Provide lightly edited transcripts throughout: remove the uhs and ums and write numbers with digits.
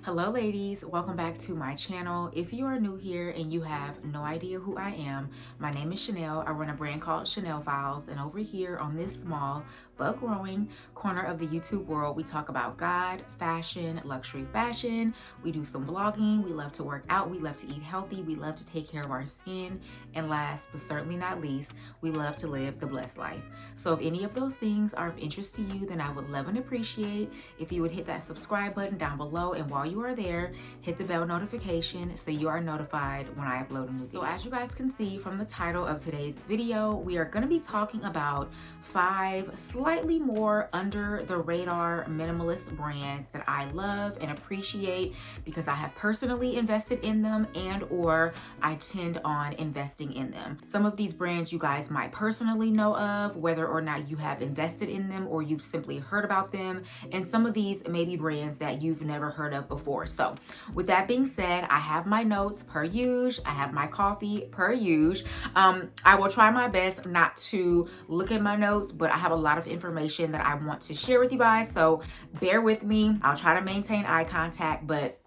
Hello ladies, welcome back to my channel. If you are new here and you have no idea who I am, my name is Chanel. I run a brand called Chanelfiles, and over here on this small but growing corner of the YouTube world, we talk about God, fashion, luxury fashion. We do some vlogging, we love to work out, we love to eat healthy, we love to take care of our skin, and last but certainly not least, we love to live the blessed life. So if any of those things are of interest to you, then I would love and appreciate if you would hit that subscribe button down below, and while you are there, hit the bell notification so you are notified when I upload a new video. So as you guys can see from the title of today's video, we are going to be talking about 5 slightly more under the radar minimalist brands that I love and appreciate because I have personally invested in them and or I tend on investing in them. Some of these brands you guys might personally know of, whether or not you have invested in them or you've simply heard about them, and some of these may be brands that you've never heard of before. So with that being said, I have my notes per usual, I have my coffee per usual. I will try my best not to look at my notes, but I have a lot of information that I want to share with you guys, so bear with me. I'll try to maintain eye contact, but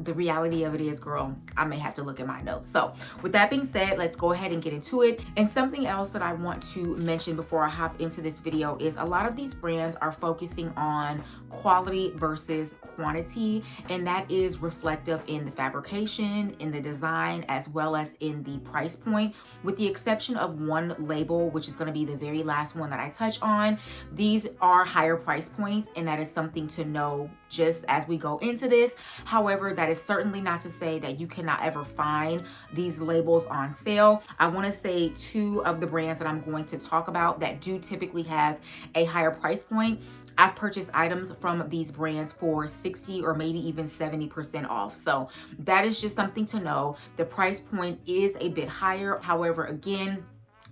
the reality of it is, girl, I may have to look at my notes. So with that being said, let's go ahead and get into it. And something else that I want to mention before I hop into this video is a lot of these brands are focusing on quality versus quantity, and that is reflective in the fabrication, in the design, as well as in the price point, with the exception of one label, which is going to be the very last one that I touch on. These are higher price points, and that is something to know just as we go into this. However, that is certainly not to say that you cannot ever find these labels on sale. I want to say 2 of the brands that I'm going to talk about that do typically have a higher price point. I've purchased items from these brands for 60 or maybe even 70% off. So that is just something to know. The price point is a bit higher. However, again,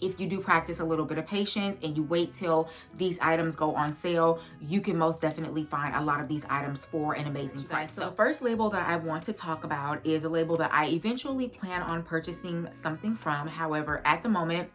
if you do practice a little bit of patience and you wait till these items go on sale, you can most definitely find a lot of these items for an amazing price. So the first label that I want to talk about is a label that I eventually plan on purchasing something from. However, at the moment,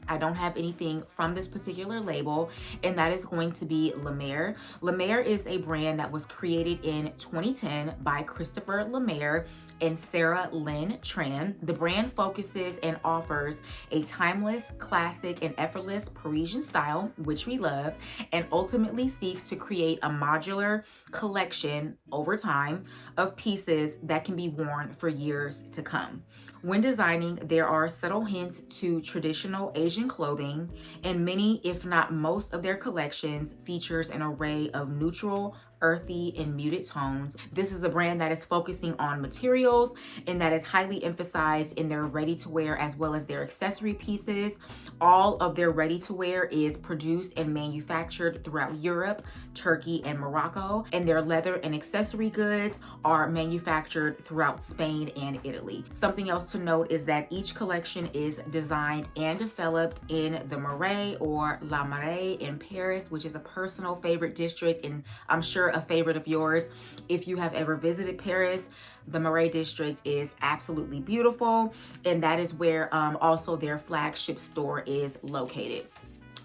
I don't have anything from this particular label, and that is going to be Lemaire. Lemaire is a brand that was created in 2010 by Christopher Lemaire and Sarah Lynn Tran. The brand focuses and offers a timeless, classic, and effortless Parisian style, which we love, and ultimately seeks to create a modular collection over time of pieces that can be worn for years to come. When designing, there are subtle hints to traditional Asian clothing, and many, if not most, of their collections features an array of neutral, earthy, and muted tones. This is a brand that is focusing on materials and that is highly emphasized in their ready-to-wear as well as their accessory pieces. All of their ready-to-wear is produced and manufactured throughout Europe, Turkey, and Morocco, and their leather and accessory goods are manufactured throughout Spain and Italy. Something else to note is that each collection is designed and developed in the Marais or Lemaire in Paris, which is a personal favorite district, and I'm sure a favorite of yours. If you have ever visited Paris, the Marais district is absolutely beautiful, and that is where also their flagship store is located.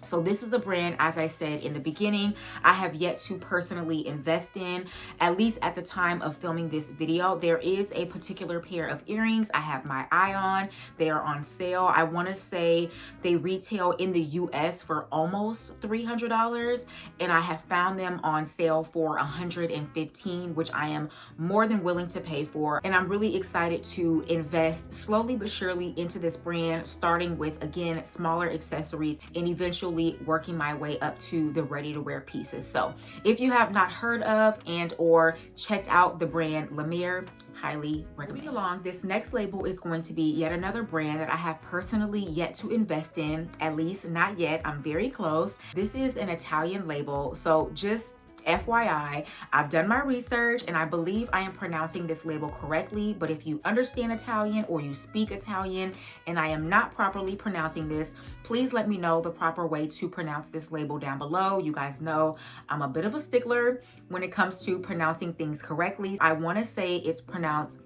So this is a brand, as I said in the beginning, I have yet to personally invest in, at least at the time of filming this video. There is a particular pair of earrings I have my eye on. They are on sale. I want to say they retail in the US for almost $300, and I have found them on sale for $115, which I am more than willing to pay for. And I'm really excited to invest slowly but surely into this brand, starting with, again, smaller accessories and eventually working my way up to the ready-to-wear pieces. So if you have not heard of and or checked out the brand Lemaire, highly recommend. Moving along, this next label is going to be yet another brand that I have personally yet to invest in, at least not yet. I'm very close. This is an Italian label, so just FYI, I've done my research and I believe I am pronouncing this label correctly, but if you understand Italian or you speak Italian and I am not properly pronouncing this, please let me know the proper way to pronounce this label down below. You guys know I'm a bit of a stickler when it comes to pronouncing things correctly. I want to say it's pronounced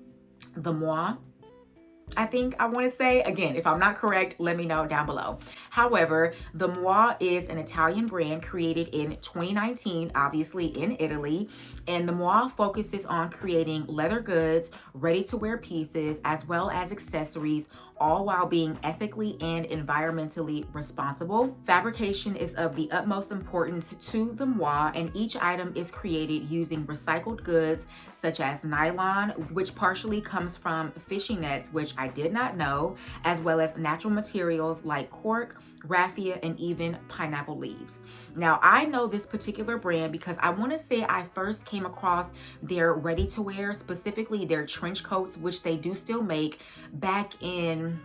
Themoirè. I think I want to say. Again, if I'm not correct, let me know down below. However, Themoirè is an Italian brand created in 2019, obviously in Italy. And Themoirè focuses on creating leather goods, ready-to-wear pieces, as well as accessories, all while being ethically and environmentally responsible. Fabrication is of the utmost importance to Themoirè, and each item is created using recycled goods such as nylon, which partially comes from fishing nets, which I did not know, as well as natural materials like cork, raffia, and even pineapple leaves. Now, I know this particular brand because I want to say I first came across their ready-to-wear, specifically their trench coats, which they do still make, back in,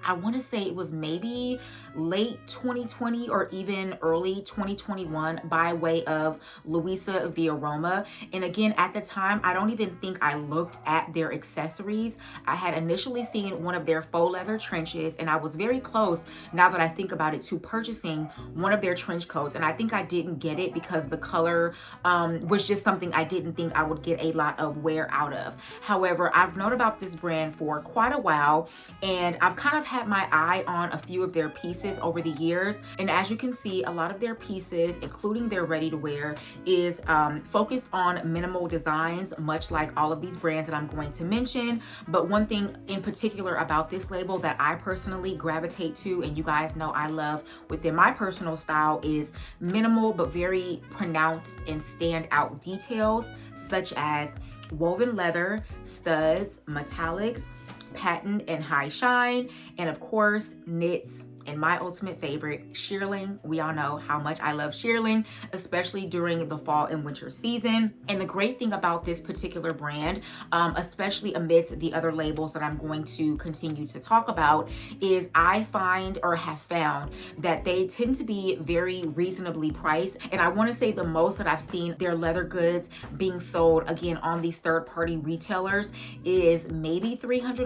I want to say it was maybe late 2020 or even early 2021 by way of Luisa Via Roma. And again, at the time, I don't even think I looked at their accessories. I had initially seen one of their faux leather trenches, and I was very close, now that I think about it, to purchasing one of their trench coats. And I think I didn't get it because the color was just something I didn't think I would get a lot of wear out of. However, I've known about this brand for quite a while, and I've kind of had my eye on a few of their pieces over the years. And as you can see, a lot of their pieces, including their ready-to-wear, is focused on minimal designs, much like all of these brands that I'm going to mention. But one thing in particular about this label that I personally gravitate to, and you guys know I love within my personal style, is minimal but very pronounced and standout details, such as woven leather, studs, metallics, patent and high shine, and of course knits, and my ultimate favorite, shearling. We all know how much I love shearling, especially during the fall and winter season. And the great thing about this particular brand, especially amidst the other labels that I'm going to continue to talk about, is I find, or have found, that they tend to be very reasonably priced. And I want to say the most that I've seen their leather goods being sold, again, on these third-party retailers is maybe $300,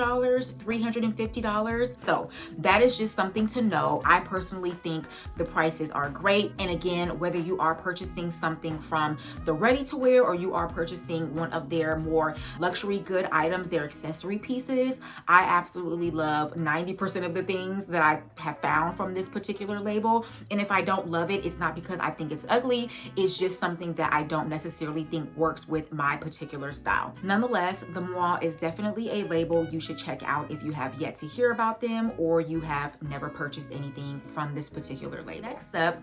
$350. So that is just something to know. I personally think the prices are great. And again, whether you are purchasing something from the ready-to-wear or you are purchasing one of their more luxury good items, their accessory pieces, I absolutely love 90% of the things that I have found from this particular label. And if I don't love it, it's not because I think it's ugly. It's just something that I don't necessarily think works with my particular style. Nonetheless, Themoirè is definitely a label you should check out if you have yet to hear about them or you have never purchased anything from this particular label. Next up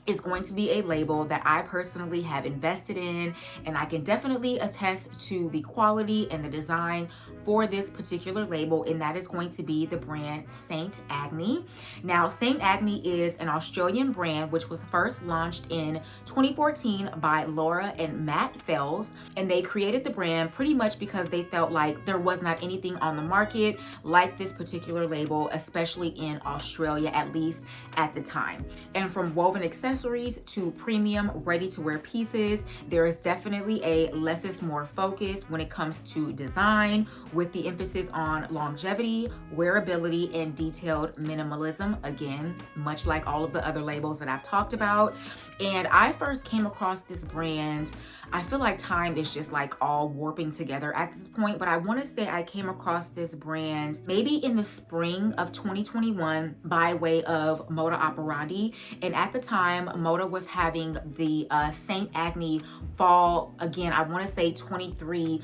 is going to be a label that I personally have invested in, and I can definitely attest to the quality and the design for this particular label, and that is going to be the brand Saint Agni. Now, Saint Agni is an Australian brand which was first launched in 2014 by Laura and Matt Fells, and they created the brand pretty much because they felt like there was not anything on the market like this particular label, especially in Australia, at least at the time. And from woven accessories to premium ready-to-wear pieces, there is definitely a less is more focus when it comes to design, with the emphasis on longevity, wearability, and detailed minimalism. Again, much like all of the other labels that I've talked about. And I first came across this brand, I feel like time is just like all warping together at this point, but I want to say I came across this brand maybe in the spring of 2021 by way of Moda Operandi. And at the time, Moda was having the Saint Agni fall, again, I want to say 23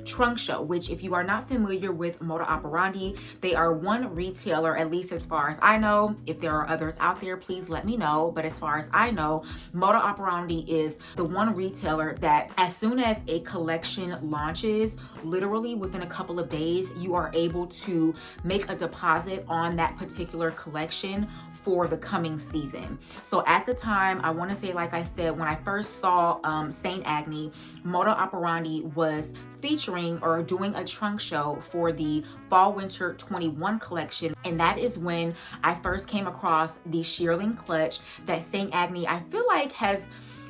trunk show, which if you are not familiar with Moda Operandi, they are one retailer, at least as far as I know. If there are others out there, please let me know. But as far as I know, Moda Operandi is the one retailer that as soon as a collection launches, literally within a couple of days, you are able to make a deposit on that particular collection for the coming season. So at the time, I want to say, like I said, when I first saw Saint Agni, Moda Operandi was featuring or doing a trunk show for the fall winter 21 collection, and that is when I first came across the shearling clutch that Saint Agni, I feel like, has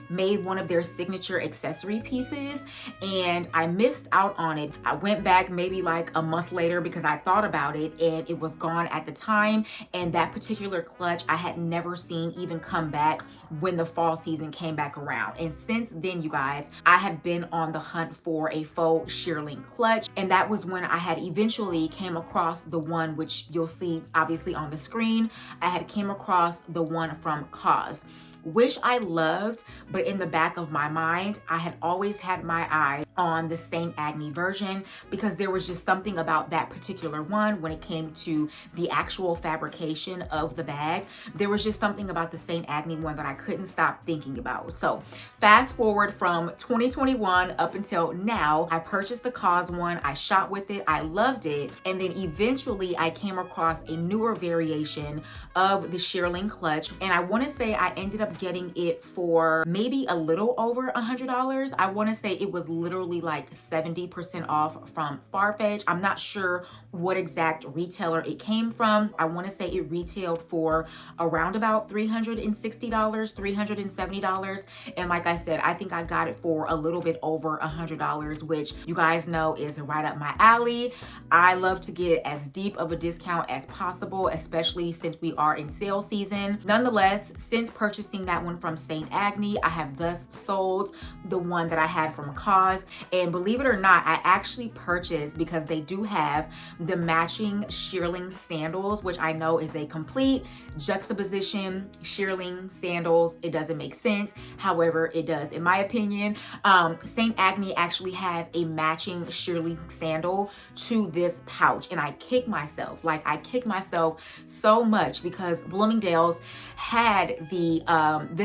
made one of their signature accessory pieces, and I missed out on it. I went back maybe like a month later because I thought about it and it was gone at the time. And that particular clutch I had never seen even come back when the fall season came back around. And since then, you guys, I had been on the hunt for a faux shearling clutch, and that was when I had eventually came across the one which you'll see obviously on the screen. I had came across the one from Cause, which I loved, but in the back of my mind, I had always had my eye on the St. Agni version because there was just something about that particular one when it came to the actual fabrication of the bag. There was just something about the St. Agni one that I couldn't stop thinking about. So fast forward from 2021 up until now, I purchased the Cause one, I shot with it, I loved it, and then eventually I came across a newer variation of the shearling clutch, and I want to say I ended up getting it for maybe a little over $100. I want to say it was literally like 70% off from Farfetch. I'm not sure what exact retailer it came from. I want to say it retailed for around about $360, $370. And like I said, I think I got it for a little bit over $100, which you guys know is right up my alley. I love to get as deep of a discount as possible, especially since we are in sale season. Nonetheless, since purchasing that one from St. Agni, I have thus sold the one that I had from Cause. And believe it or not, I actually purchased, because they do have the matching shearling sandals, which I know is a complete juxtaposition. Shearling sandals, it doesn't make sense. However, it does in my opinion. St. Agni actually has a matching shearling sandal to this pouch, and I kick myself so much because Bloomingdale's had the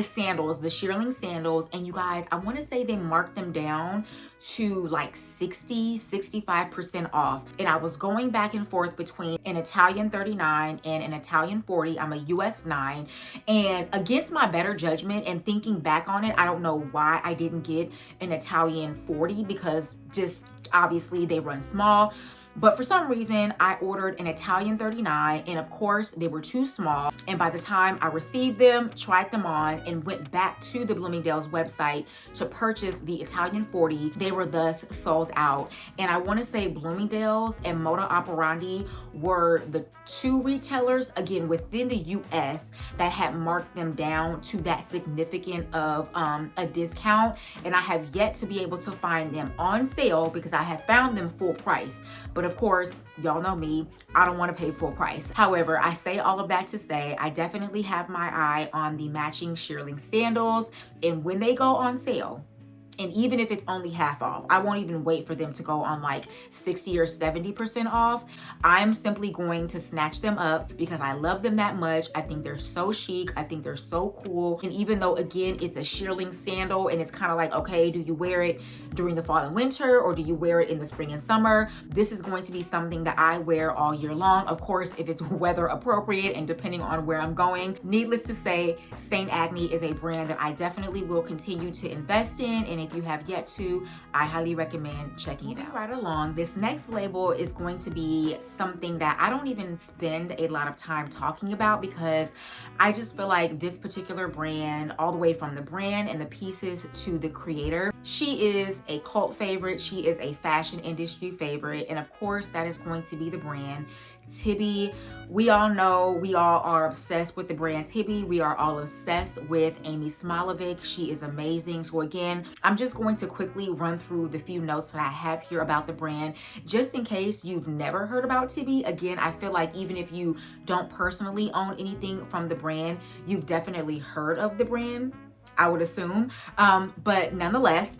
sandals, the shearling sandals, and you guys, I want to say they marked them down to like 65% off. And I was going back and forth between an Italian 39 and an Italian 40. I'm a US 9, and against my better judgment and thinking back on it, I don't know why I didn't get an Italian 40, because just obviously they run small. But for some reason, I ordered an Italian 39, and of course, they were too small. And by the time I received them, tried them on, and went back to the Bloomingdale's website to purchase the Italian 40, they were thus sold out. And I want to say Bloomingdale's and Moda Operandi were the two retailers, again, within the US that had marked them down to that significant of a discount. And I have yet to be able to find them on sale because I have found them full price. But of course, y'all know me, I don't want to pay full price. However, I say all of that to say I definitely have my eye on the matching shearling sandals, and when they go on sale, and even if it's only half off, I won't even wait for them to go on like 60 or 70% off. I'm simply going to snatch them up because I love them that much. I think they're so chic. I think they're so cool. And even though, again, it's a shearling sandal and it's kind of like, okay, do you wear it during the fall and winter, or do you wear it in the spring and summer? This is going to be something that I wear all year long. Of course, if it's weather appropriate and depending on where I'm going. Needless to say, St. Agni is a brand that I definitely will continue to invest in. And if you have yet to, I highly recommend checking it out. Right along, this next label is going to be something that I don't even spend a lot of time talking about because I just feel like this particular brand, all the way from the brand and the pieces to the creator, she is a cult favorite. She is a fashion industry favorite. And of course, that is going to be the brand Tibi. We all know, we all are obsessed with the brand Tibi. We are all obsessed with Amy Smilovic. She is amazing. So again, I'm just going to quickly run through the few notes that I have here about the brand, just in case you've never heard about Tibi. Again, I feel like even if you don't personally own anything from the brand, you've definitely heard of the brand, I would assume. But nonetheless,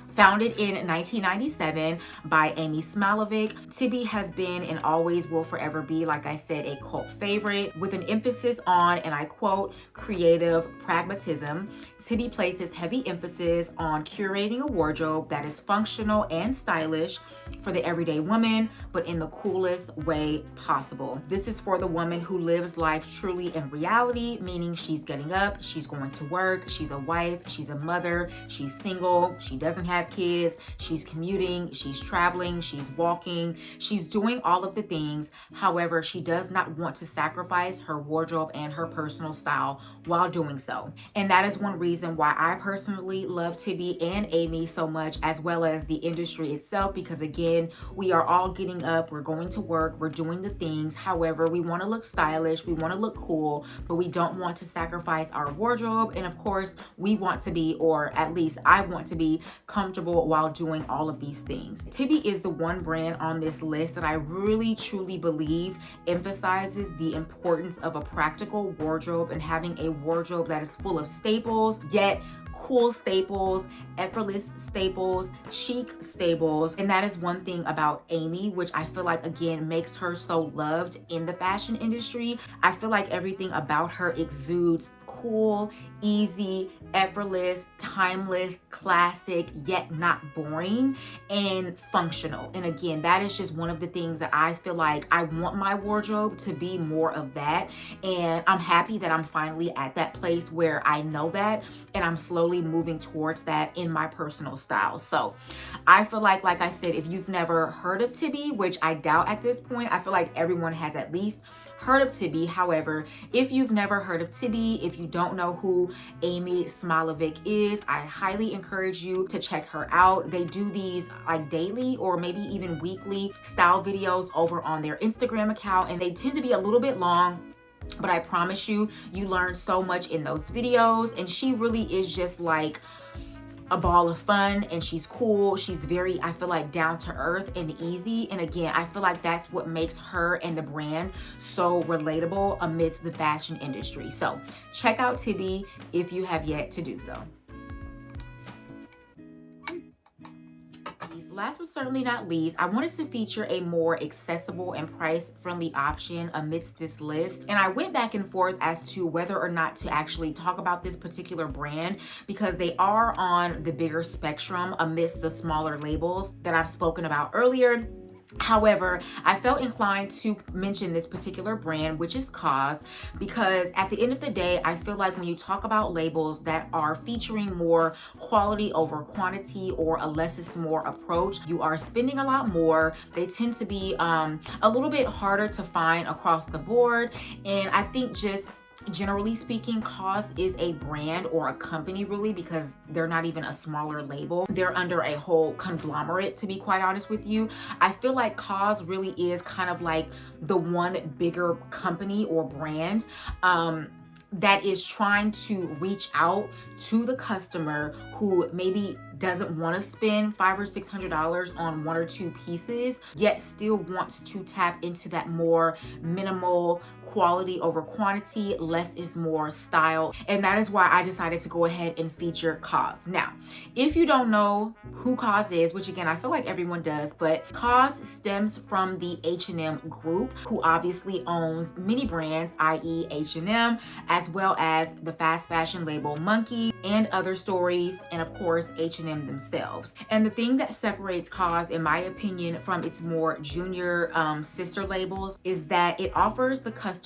founded in 1997 by Amy Smilovic, Tibi has been and always will forever be, like I said, a cult favorite with an emphasis on, and I quote, creative pragmatism. Tibi places heavy emphasis on curating a wardrobe that is functional and stylish for the everyday woman, but in the coolest way possible. This is for the woman who lives life truly in reality, meaning she's getting up, she's going to work, she's a wife, she's a mother, she's single, she doesn't have have kids, she's commuting, she's traveling, she's walking, she's doing all of the things. However, she does not want to sacrifice her wardrobe and her personal style while doing so. And that is one reason why I personally love Tibi and Amy so much, as well as the industry itself, because again, we are all getting up, we're going to work, we're doing the things. However, we want to look stylish, we want to look cool, but we don't want to sacrifice our wardrobe. And of course, we want to be, or at least I want to be, comfortable while doing all of these things. Tibi is the one brand on this list that I really truly believe emphasizes the importance of a practical wardrobe and having a wardrobe that is full of staples, yet cool staples, effortless staples, chic staples. And that is one thing about Amy, which I feel like again makes her so loved in the fashion industry. I feel like everything about her exudes cool, easy, effortless, timeless, classic, yet not boring, and functional. And again, that is just one of the things that I feel like I want my wardrobe to be more of that. And I'm happy that I'm finally at that place where I know that, and I'm slowly moving towards that in my personal style. So I feel like I said, if you've never heard of Tibi, which I doubt at this point, I feel like everyone has at least heard of Tibi. However, if you've never heard of Tibi, if you don't know who Amy Smilovic is, I highly encourage you to check her out. They do these like daily or maybe even weekly style videos over on their Instagram account, and they tend to be a little bit long, but I promise you, you learn so much in those videos. And she really is just like a ball of fun, and she's cool. She's very, I feel like, down to earth and easy. And again, I feel like that's what makes her and the brand so relatable amidst the fashion industry. So check out Tibi if you have yet to do so. Last but certainly not least, I wanted to feature a more accessible and price-friendly option amidst this list. And I went back and forth as to whether or not to actually talk about this particular brand, because they are on the bigger spectrum amidst the smaller labels that I've spoken about earlier. However, I felt inclined to mention this particular brand, which is COS, because at the end of the day, I feel like when you talk about labels that are featuring more quality over quantity or a less is more approach, you are spending a lot more. They tend to be a little bit harder to find across the board. And I think just generally speaking, COS is a brand or a company really, because they're not even a smaller label. They're under a whole conglomerate, to be quite honest with you. I feel like COS really is kind of like the one bigger company or brand that is trying to reach out to the customer who maybe doesn't want to spend $500 or $600 on one or two pieces, yet still wants to tap into that more minimal quality over quantity, less is more style. And that is why I decided to go ahead and feature COS. Now, if you don't know who COS is, which again, I feel like everyone does, but COS stems from the H&M group, who obviously owns many brands, i.e. H&M, as well as the fast fashion label Monkey and other stories, and of course, H&M themselves. And the thing that separates COS, in my opinion, from its more junior sister labels is that it offers the customers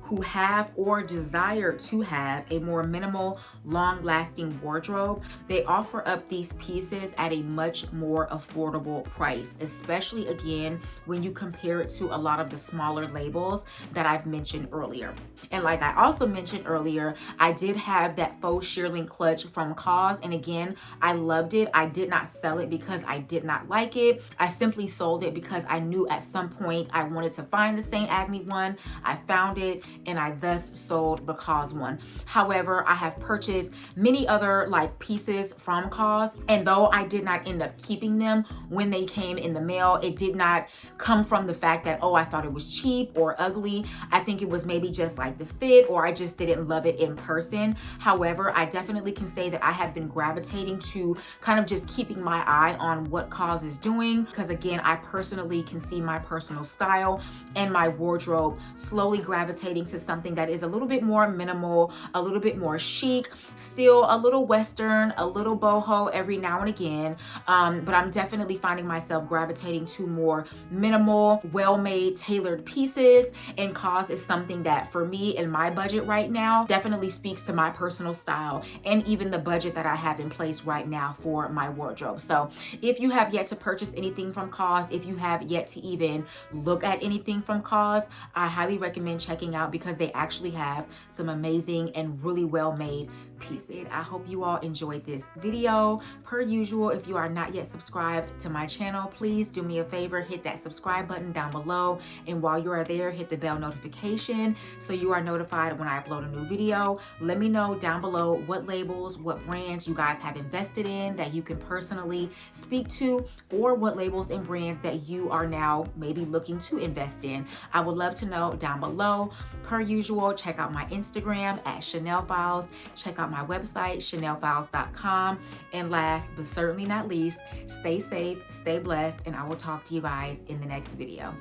who have or desire to have a more minimal, long-lasting wardrobe. They offer up these pieces at a much more affordable price, especially again when you compare it to a lot of the smaller labels that I've mentioned earlier. And like I also mentioned earlier, I did have that faux shearling clutch from COS, and again, I loved it. I did not sell it because I did not like it. I simply sold it because I knew at some point I wanted to find the St. Agni one. I found it, and I thus sold the COS one. However, I have purchased many other like pieces from COS, and though I did not end up keeping them when they came in the mail, it did not come from the fact that, oh, I thought it was cheap or ugly. I think it was maybe just like the fit, or I just didn't love it in person. However, I definitely can say that I have been gravitating to kind of just keeping my eye on what COS is doing, because again, I personally can see my personal style and my wardrobe slowly gravitating to something that is a little bit more minimal, a little bit more chic, still a little Western, a little boho every now and again. But I'm definitely finding myself gravitating to more minimal, well-made, tailored pieces. And cause is something that for me in my budget right now definitely speaks to my personal style and even the budget that I have in place right now for my wardrobe. So if you have yet to purchase anything from Cause, if you have yet to even look at anything from Cause, I highly recommend checking out because they actually have some amazing and really well-made pieces. I hope you all enjoyed this video. Per usual, if you are not yet subscribed to my channel, please do me a favor, hit that subscribe button down below. And while you are there, hit the bell notification so you are notified when I upload a new video. Let me know down below what labels, what brands you guys have invested in that you can personally speak to, or what labels and brands that you are now maybe looking to invest in. I would love to know down below. Per usual, check out my Instagram at Chanelfiles. Check out my website, chanelfiles.com. And last but certainly not least, stay safe, stay blessed, and I will talk to you guys in the next video.